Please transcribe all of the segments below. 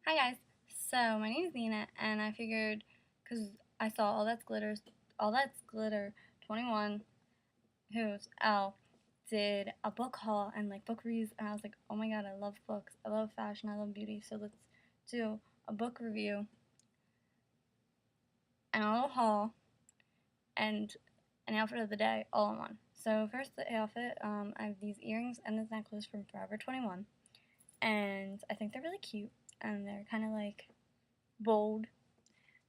Hi guys, so my name is Nina, and I figured, because I saw All That's Glitter 21, who's L, did a book haul and like book reviews, and I was like, oh my god, I love books, I love fashion, I love beauty, so let's do a book review and a little haul and an outfit of the day all in one. So first the outfit, I have these earrings and this necklace from Forever 21, and I think they're really cute, and they're kind of like bold.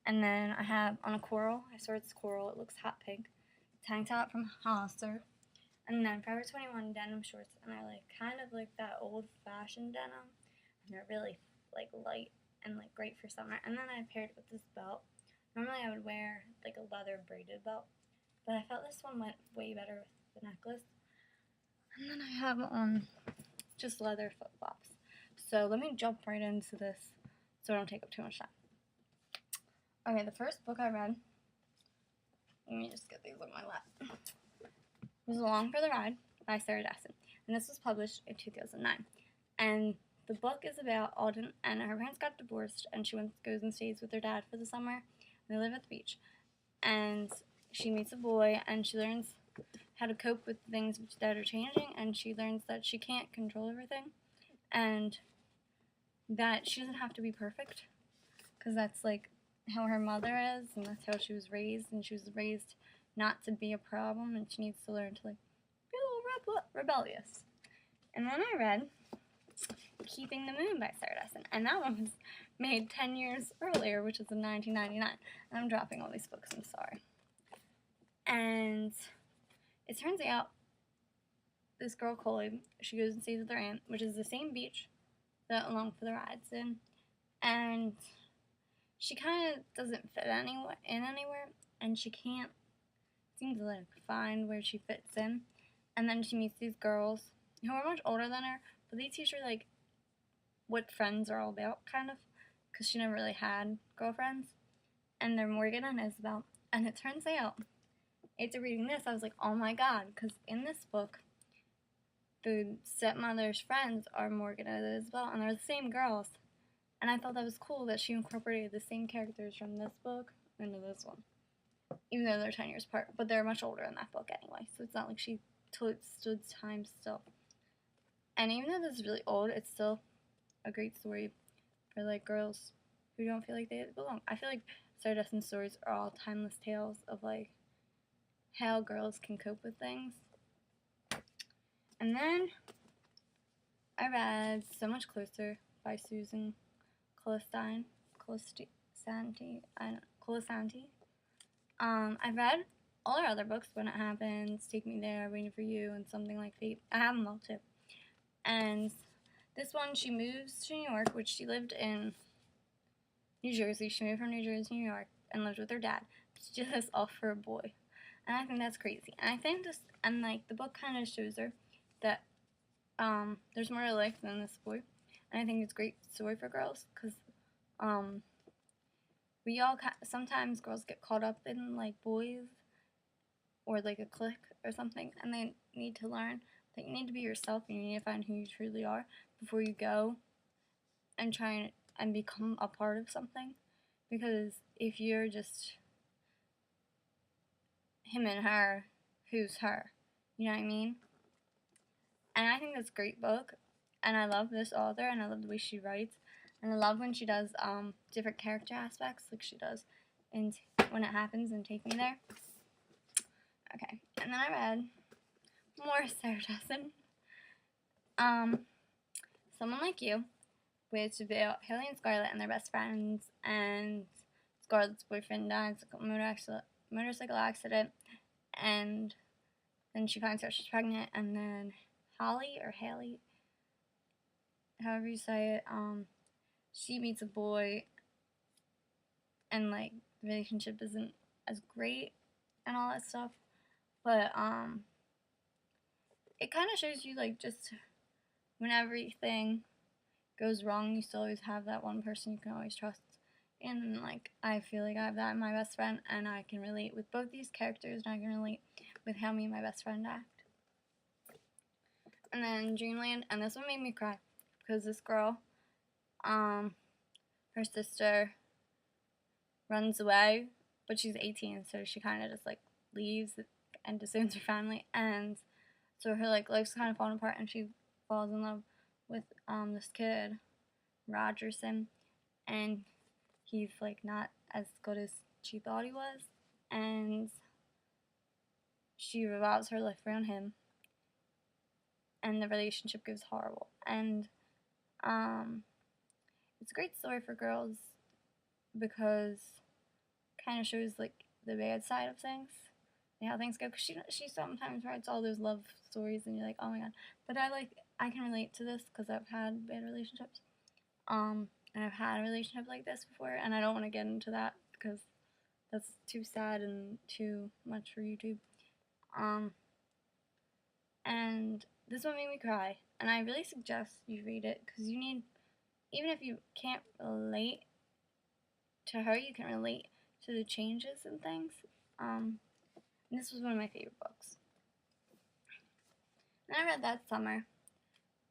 And then I have on a coral, I swear it's coral, it looks hot pink, tank top from Hollister, and then Forever 21 denim shorts, and I like kind of like that old fashioned denim, and they're really like light and like great for summer. And then I paired it with this belt. Normally I would wear like a leather braided belt, but I felt this one went way better with the necklace. And then I have on just leather flip flops. So let me jump right into this so I don't take up too much time. Okay, the first book I read, let me just get these on my lap, was Along for the Ride by Sarah Dessen, and this was published in 2009. And the book is about Alden, and her parents got divorced, and she goes and stays with her dad for the summer, and they live at the beach. And she meets a boy, and she learns how to cope with things that are changing, and she learns that she can't control everything, and that she doesn't have to be perfect, because that's like how her mother is, and that's how she was raised, and she was raised not to be a problem, and she needs to learn to like be a little rebellious. And then I read Keeping the Moon by Sarah Dessen, and that one was made 10 years earlier, which was in 1999. And I'm dropping all these books, I'm sorry. And it turns out this girl Chloe, she goes and stays with her aunt, which is the same beach that Along for the Ride's in, and she kind of doesn't fit anywhere, and she can't seem to like find where she fits in. And then she meets these girls who are much older than her, but they teach her like what friends are all about, kind of, because she never really had girlfriends. And they're Morgan and Isabel. And it turns out, after reading this, I was like, oh my god, because in this book, the stepmother's friends are Morgan and Isabel, and they're the same girls. And I thought that was cool that she incorporated the same characters from this book into this one. Even though they're 10 years apart. But they're much older in that book anyway. So it's not like she stood time still. And even though this is really old, it's still a great story for like girls who don't feel like they belong. I feel like Sarah Dessen's stories are all timeless tales of like how girls can cope with things. And then I read So Much Closer by Susan Colisanti. I've read all her other books, When It Happens, Take Me There, Waiting for You, and Something Like Fate. I have them all too. And this one, she moves to New York, which she lived in New Jersey. She moved from New Jersey to New York and lived with her dad. She just off for a boy. And I think that's crazy. And I think this, and like the book kind of shows her that there's more to life than this boy. And I think it's a great story for girls, because sometimes girls get caught up in like boys or like a clique or something, and they need to learn that you need to be yourself, and you need to find who you truly are before you go and try and become a part of something. Because if you're just him and her, who's her? You know what I mean? And I think that's a great book, and I love this author, and I love the way she writes, and I love when she does different character aspects, like she does in When It Happens and Take Me There. Okay, and then I read more Sarah Dessen. Someone Like You, which is about Haley and Scarlett and their best friends, and Scarlett's boyfriend dies in a motorcycle accident, and then she finds out she's pregnant, and then Haley, however you say it, she meets a boy, and like the relationship isn't as great and all that stuff, but it kind of shows you like just when everything goes wrong, you still always have that one person you can always trust. And like I feel like I have that in my best friend, and I can relate with both these characters, and I can relate with how me and my best friend act. And then Dreamland, and this one made me cry, because this girl her sister runs away, but she's 18, so she kind of just like leaves and disowns her family, and so her like life's kind of falling apart, and she falls in love with this kid, Rogerson, and he's like not as good as she thought he was, and she revolves her life around him, and the relationship goes horrible. And it's a great story for girls because it kind of shows like the bad side of things and how things go. Because she sometimes writes all those love stories, and you're like, oh my god. But I can relate to this because I've had bad relationships. And I've had a relationship like this before, and I don't want to get into that because that's too sad and too much for YouTube. And this one made me cry, and I really suggest you read it because you need, even if you can't relate to her, you can relate to the changes and things. And this was one of my favorite books. And I read that summer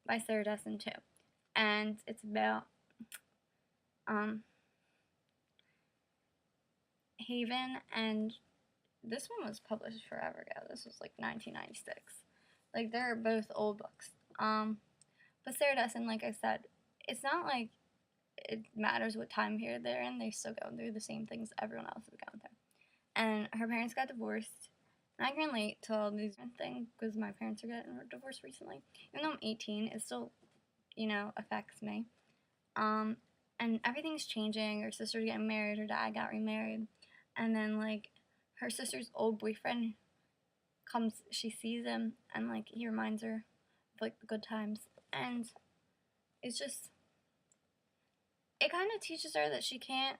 by Sarah Dessen too, and it's about Haven, and this one was published forever ago. This was like 1996. Like, they're both old books. But Sarah Dessen, like I said, it's not like it matters what time period they're in. They still go through the same things everyone else is going through. And her parents got divorced. And I can relate to all these things because my parents are getting divorced recently. Even though I'm 18, it still, affects me. And everything's changing. Her sister's getting married. Her dad got remarried. And then, like, her sister's old boyfriend comes, she sees him, and, like, he reminds her of, like, the good times. And it's just, it kind of teaches her that she can't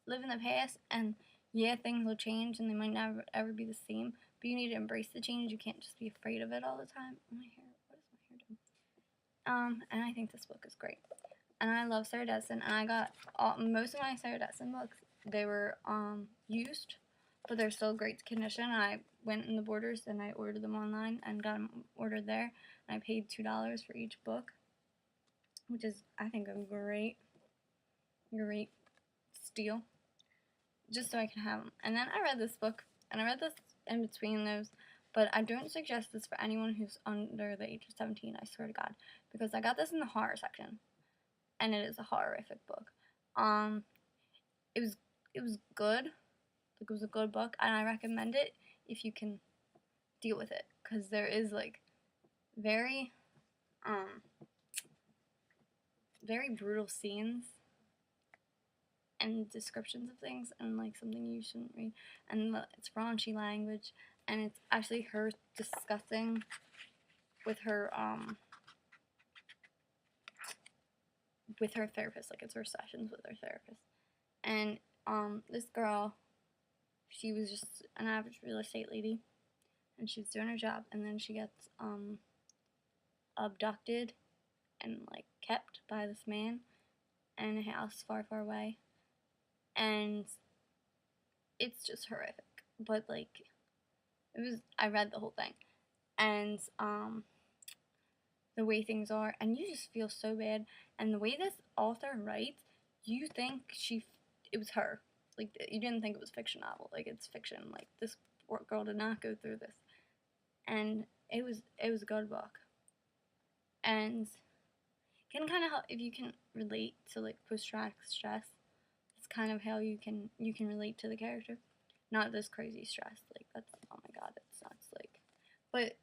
live in the past, and yeah, things will change, and they might never, ever be the same, but you need to embrace the change. You can't just be afraid of it all the time. Oh, my hair, what is my hair doing? And I think this book is great. And I love Sarah Dessen, and I got most of my Sarah Dessen books. They were used, but they're still great condition. I went in the Borders and I ordered them online and got them ordered there. And I paid $2 for each book, which is, I think, a great steal, just so I can have them. And then I read this book, and I read this in between those, but I don't suggest this for anyone who's under the age of 17, I swear to God, because I got this in the horror section, and it is a horrific book. It was good. Like, it was a good book, and I recommend it if you can deal with it, because there is like very brutal scenes and descriptions of things, and like something you shouldn't read, and it's raunchy language, and it's actually her discussing with her therapist, like it's her sessions with her therapist. And this girl, she was just an average real estate lady, and she was doing her job, and then she gets abducted and like kept by this man in a house far, far away, and it's just horrific. But like, I read the whole thing, and the way things are, and you just feel so bad, and the way this author writes, you think it was her. Like, you didn't think it was a fiction novel. Like, it's fiction. Like, this girl did not go through this. And it was a good book. And can kind of help if you can relate to, like, post-traumatic stress. It's kind of how you can relate to the character. Not this crazy stress. Like, that's, oh my god, it's nuts. Like, but,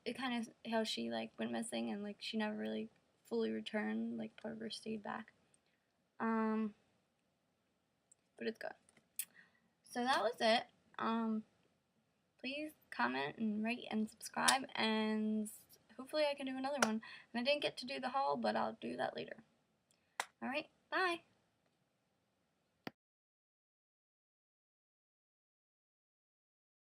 it kind of, how she, like, went missing, and, like, she never really fully returned. Like, part of her stayed back. But it's good. So that was it. Please comment and rate and subscribe, and hopefully I can do another one. And I didn't get to do the haul, but I'll do that later. Alright, bye!